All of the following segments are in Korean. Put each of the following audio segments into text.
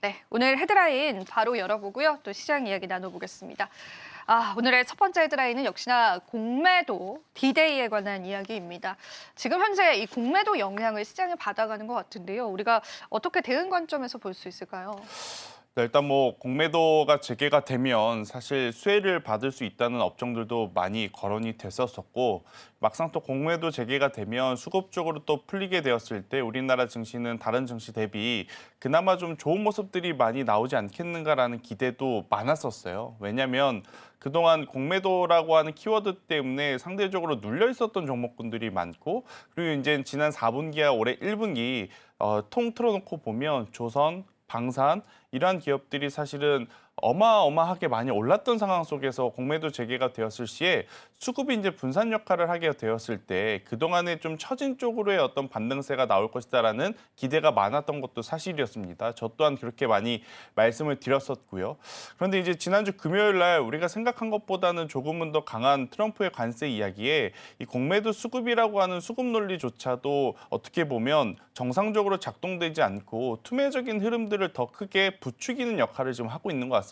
네, 오늘 헤드라인 바로 열어보고요. 또 시장 이야기 나눠보겠습니다. 오늘의 첫 번째 헤드라인은 역시나 공매도 D-Day에 관한 이야기입니다. 지금 현재 이 공매도 영향을 시장에 받아가는 것 같은데요. 우리가 어떻게 대응 관점에서 볼 수 있을까요? 네, 일단 뭐 공매도가 재개가 되면 사실 수혜를 받을 수 있다는 업종들도 많이 거론이 됐었었고 막상 또 공매도 재개가 되면 수급 쪽으로 또 풀리게 되었을 때 우리나라 증시는 다른 증시 대비 그나마 좀 좋은 모습들이 많이 나오지 않겠는가라는 기대도 많았었어요. 왜냐하면 그동안 공매도라고 하는 키워드 때문에 상대적으로 눌려 있었던 종목군들이 많고 그리고 이제 지난 4분기와 올해 1분기 통 틀어놓고 보면 조선, 방산 이러한 기업들이 사실은 어마어마하게 많이 올랐던 상황 속에서 공매도 재개가 되었을 시에 수급이 이제 분산 역할을 하게 되었을 때 그동안에 좀 처진 쪽으로의 어떤 반등세가 나올 것이다라는 기대가 많았던 것도 사실이었습니다. 저 또한 그렇게 많이 말씀을 드렸었고요. 그런데 이제 지난주 금요일 날 우리가 생각한 것보다는 조금은 더 강한 트럼프의 관세 이야기에 이 공매도 수급이라고 하는 수급 논리조차도 어떻게 보면 정상적으로 작동되지 않고 투매적인 흐름들을 더 크게 부추기는 역할을 지금 하고 있는 것 같습니다.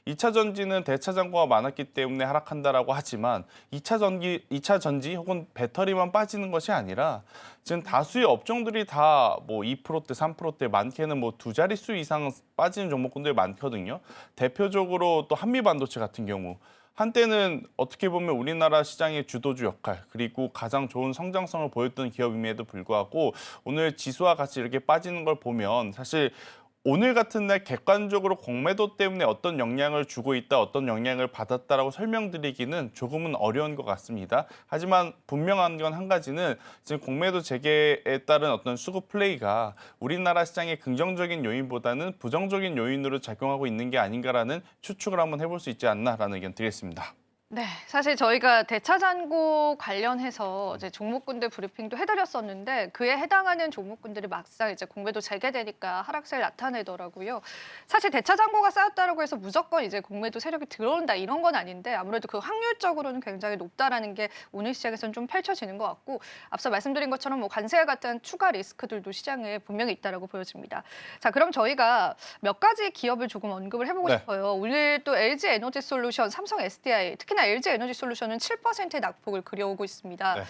2차 전지는 대차장고가 많았기 때문에 하락한다라고 하지만 2차 전지 혹은 배터리만 빠지는 것이 아니라 지금 다수의 업종들이 다 뭐 2%대, 3%대 많게는 뭐 두 자릿수 이상 빠지는 종목군들이 많거든요. 대표적으로 또 한미반도체 같은 경우 한때는 어떻게 보면 우리나라 시장의 주도주 역할 그리고 가장 좋은 성장성을 보였던 기업임에도 불구하고 오늘 지수와 같이 이렇게 빠지는 걸 보면 사실 오늘 같은 날 객관적으로 공매도 때문에 어떤 영향을 주고 있다, 어떤 영향을 받았다라고 설명드리기는 조금은 어려운 것 같습니다. 하지만 분명한 건 한 가지는 지금 공매도 재개에 따른 어떤 수급 플레이가 우리나라 시장의 긍정적인 요인보다는 부정적인 요인으로 작용하고 있는 게 아닌가라는 추측을 한번 해볼 수 있지 않나라는 의견 드리겠습니다. 네, 사실 저희가 대차잔고 관련해서 이제 종목군들 브리핑도 해드렸었는데 그에 해당하는 종목군들이 막상 이제 공매도 재개되니까 하락세를 나타내더라고요. 사실 대차잔고가 쌓였다라고 해서 무조건 이제 공매도 세력이 들어온다 이런 건 아닌데 아무래도 그 확률적으로는 굉장히 높다라는 게 오늘 시장에서는 좀 펼쳐지는 것 같고 앞서 말씀드린 것처럼 뭐 관세와 같은 추가 리스크들도 시장에 분명히 있다라고 보여집니다. 자, 그럼 저희가 몇 가지 기업을 조금 언급을 해보고 네. 싶어요. 오늘 또 LG 에너지 솔루션, 삼성 SDI, 특히나 LG 에너지 솔루션은 7%의 낙폭을 그려오고 있습니다. 네.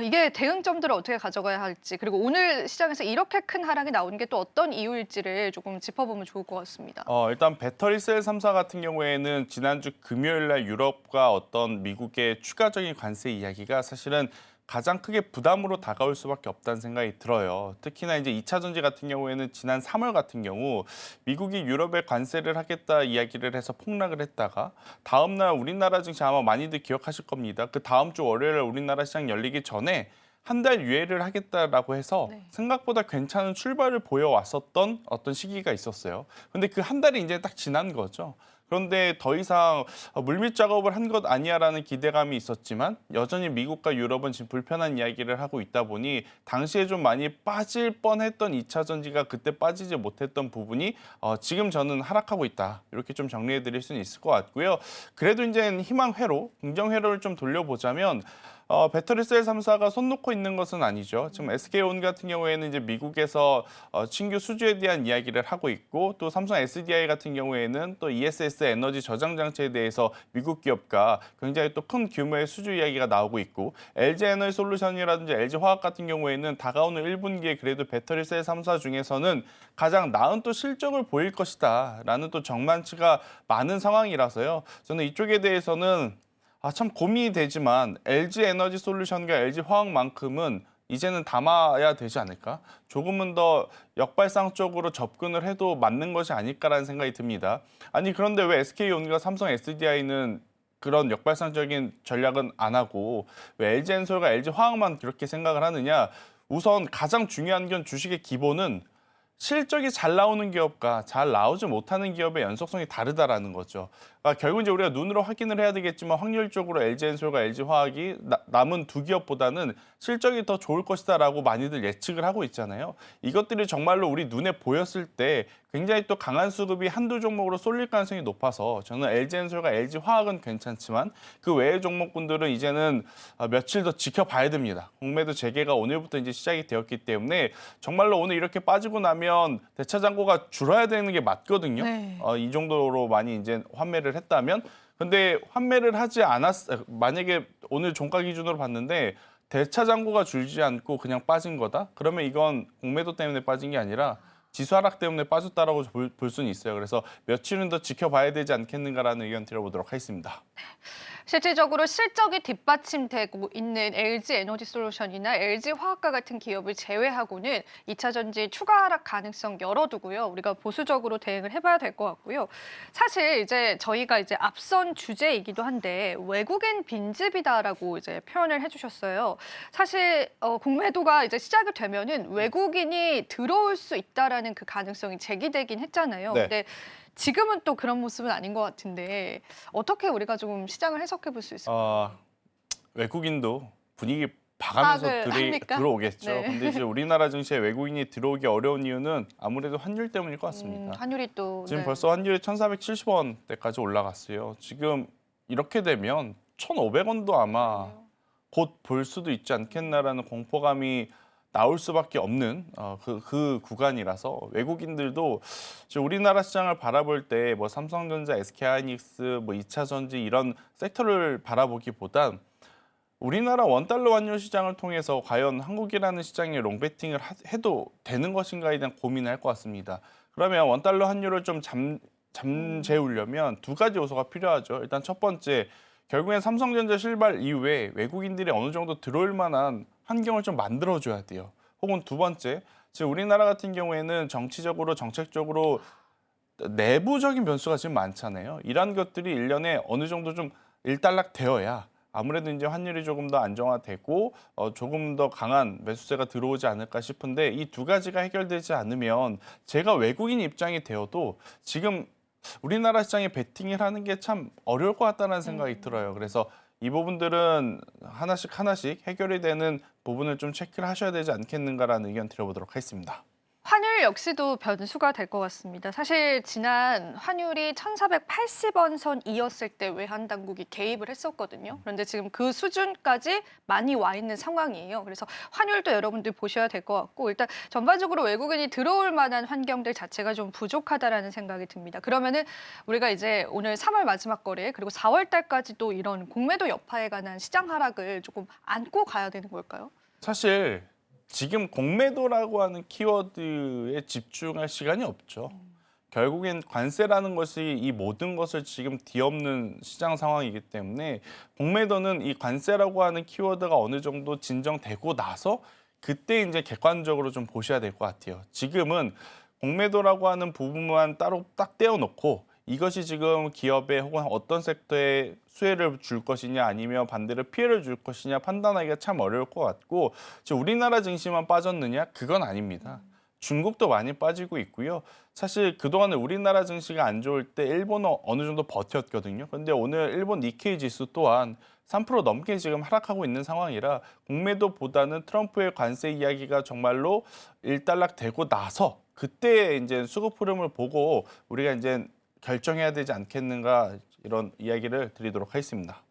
이게 대응점들을 어떻게 가져가야 할지, 그리고 오늘 시장에서 이렇게 큰 하락이 나오는 게 또 어떤 이유일지를 조금 짚어보면 좋을 것 같습니다. 일단 배터리 셀 3사 같은 경우에는 지난주 금요일 날 유럽과 어떤 미국의 추가적인 관세 이야기가 사실은 가장 크게 부담으로 다가올 수밖에 없다는 생각이 들어요. 특히나 이제 2차 전지 같은 경우에는 지난 3월 같은 경우 미국이 유럽에 관세를 하겠다 이야기를 해서 폭락을 했다가 다음 날 우리나라 증시 아마 많이들 기억하실 겁니다. 그 다음 주 월요일 날 우리나라 시장 열리기 전에 한 달 유예를 하겠다라고 해서 네. 생각보다 괜찮은 출발을 보여왔었던 어떤 시기가 있었어요. 근데 그 한 달이 이제 딱 지난 거죠. 그런데 더 이상 물밑 작업을 한 것 아니야라는 기대감이 있었지만 여전히 미국과 유럽은 지금 불편한 이야기를 하고 있다 보니 당시에 좀 많이 빠질 뻔했던 2차 전지가 그때 빠지지 못했던 부분이 지금 저는 하락하고 있다. 이렇게 좀 정리해 드릴 수는 있을 것 같고요. 그래도 이제 희망 회로, 긍정 회로를 좀 돌려보자면 배터리 셀 3사가 손 놓고 있는 것은 아니죠. 지금 SK온 같은 경우에는 이제 미국에서 신규 수주에 대한 이야기를 하고 있고 또 삼성 SDI 같은 경우에는 또 ESS 에너지 저장 장치에 대해서 미국 기업과 굉장히 또 큰 규모의 수주 이야기가 나오고 있고 LG 에너지 솔루션이라든지 LG 화학 같은 경우에는 다가오는 1분기에 그래도 배터리 셀 3사 중에서는 가장 나은 또 실적을 보일 것이다라는 또 전망치가 많은 상황이라서요. 저는 이쪽에 대해서는 참 고민이 되지만 LG 에너지 솔루션과 LG 화학만큼은 이제는 담아야 되지 않을까? 조금은 더 역발상 쪽으로 접근을 해도 맞는 것이 아닐까라는 생각이 듭니다. 아니 그런데 왜 SK온과 삼성 SDI는 그런 역발상적인 전략은 안 하고 왜 LG엔솔과 LG화학만 그렇게 생각을 하느냐? 우선 가장 중요한 건 주식의 기본은 실적이 잘 나오는 기업과 잘 나오지 못하는 기업의 연속성이 다르다라는 거죠. 결국 이제 우리가 눈으로 확인을 해야 되겠지만 확률적으로 LG엔솔과 LG화학이 남은 두 기업보다는 실적이 더 좋을 것이다라고 많이들 예측을 하고 있잖아요. 이것들이 정말로 우리 눈에 보였을 때 굉장히 또 강한 수급이 한두 종목으로 쏠릴 가능성이 높아서 저는 LG엔솔과 LG화학은 괜찮지만 그 외의 종목군들은 이제는 며칠 더 지켜봐야 됩니다. 공매도 재개가 오늘부터 이제 시작이 되었기 때문에 정말로 오늘 이렇게 빠지고 나면 그러면 대차 잔고가 줄어야 되는 게 맞거든요. 네. 이 정도로 많이 이제 환매를 했다면. 근데 환매를 하지 만약에 오늘 종가 기준으로 봤는데 대차 잔고가 줄지 않고 그냥 빠진 거다? 그러면 이건 공매도 때문에 빠진 게 아니라 지수 하락 때문에 빠졌다라고 볼 수는 있어요. 그래서 며칠은 더 지켜봐야 되지 않겠는가라는 의견 드려보도록 하겠습니다. 실질적으로 실적이 뒷받침되고 있는 LG 에너지솔루션이나 LG 화학과 같은 기업을 제외하고는 2차 전지 추가 하락 가능성 열어두고요. 우리가 보수적으로 대응을 해봐야 될 것 같고요. 사실 이제 저희가 이제 앞선 주제이기도 한데 외국인 빈집이다라고 이제 표현을 해주셨어요. 사실 공매도가 이제 시작이 되면은 외국인이 들어올 수 있다라는 그 가능성이 제기되긴 했잖아요. 네. 근데 지금은 또 그런 모습은 아닌 것 같은데 어떻게 우리가 좀 시장을 해석해 볼 수 있을까요? 외국인도 분위기 봐가면서 파악을 합니까? 들어오겠죠. 네. 근데 이제 우리나라 증시에 외국인이 들어오기 어려운 이유는 아무래도 환율 때문일 것 같습니다. 환율이 또 지금 네. 벌써 환율이 1,470원대까지 올라갔어요. 지금 이렇게 되면 1,500원도 아마 그러네요. 곧 볼 수도 있지 않겠나라는 공포감이 나올 수밖에 없는 그 구간이라서 외국인들도 지금 우리나라 시장을 바라볼 때 뭐 삼성전자, SK하이닉스, 뭐 2차 전지 이런 섹터를 바라보기보단 우리나라 원달러 환율 시장을 통해서 과연 한국이라는 시장에 롱베팅을 해도 되는 것인가에 대한 고민을 할 것 같습니다. 그러면 원달러 환율을 좀 잠재우려면 두 가지 요소가 필요하죠. 일단 첫 번째, 결국엔 삼성전자 실발 이후에 외국인들이 어느 정도 들어올 만한 환경을 좀 만들어줘야 돼요. 혹은 두 번째, 지금 우리나라 같은 경우에는 정치적으로 정책적으로 내부적인 변수가 지금 많잖아요. 이런 것들이 1년에 어느 정도 좀 일단락 되어야 아무래도 이제 환율이 조금 더 안정화되고 조금 더 강한 매수세가 들어오지 않을까 싶은데 이 두 가지가 해결되지 않으면 제가 외국인 입장이 되어도 지금 우리나라 시장에 베팅을 하는 게 참 어려울 것 같다는 생각이 들어요. 그래서 이 부분들은 하나씩 하나씩 해결이 되는 부분을 좀 체크를 하셔야 되지 않겠는가라는 의견 드려보도록 하겠습니다. 환율 역시도 변수가 될 것 같습니다. 사실 지난 환율이 1,480원 선이었을 때 외환 당국이 개입을 했었거든요. 그런데 지금 그 수준까지 많이 와 있는 상황이에요. 그래서 환율도 여러분들 보셔야 될 것 같고 일단 전반적으로 외국인이 들어올 만한 환경들 자체가 좀 부족하다라는 생각이 듭니다. 그러면은 우리가 이제 오늘 3월 마지막 거래 그리고 4월 달까지도 이런 공매도 여파에 관한 시장 하락을 조금 안고 가야 되는 걸까요? 사실 지금 공매도라고 하는 키워드에 집중할 시간이 없죠. 결국엔 관세라는 것이 이 모든 것을 지금 뒤엎는 시장 상황이기 때문에 공매도는 이 관세라고 하는 키워드가 어느 정도 진정되고 나서 그때 이제 객관적으로 좀 보셔야 될 것 같아요. 지금은 공매도라고 하는 부분만 따로 딱 떼어놓고 이것이 지금 기업에 혹은 어떤 섹터에 수혜를 줄 것이냐 아니면 반대로 피해를 줄 것이냐 판단하기가 참 어려울 것 같고 지금 우리나라 증시만 빠졌느냐? 그건 아닙니다. 중국도 많이 빠지고 있고요. 사실 그동안에 우리나라 증시가 안 좋을 때 일본은 어느 정도 버텼거든요. 근데 오늘 일본 니케이 지수 또한 3% 넘게 지금 하락하고 있는 상황이라 공매도보다는 트럼프의 관세 이야기가 정말로 일단락되고 나서 그때 이제 수급 흐름을 보고 우리가 이제 결정해야 되지 않겠는가 이런 이야기를 드리도록 하겠습니다.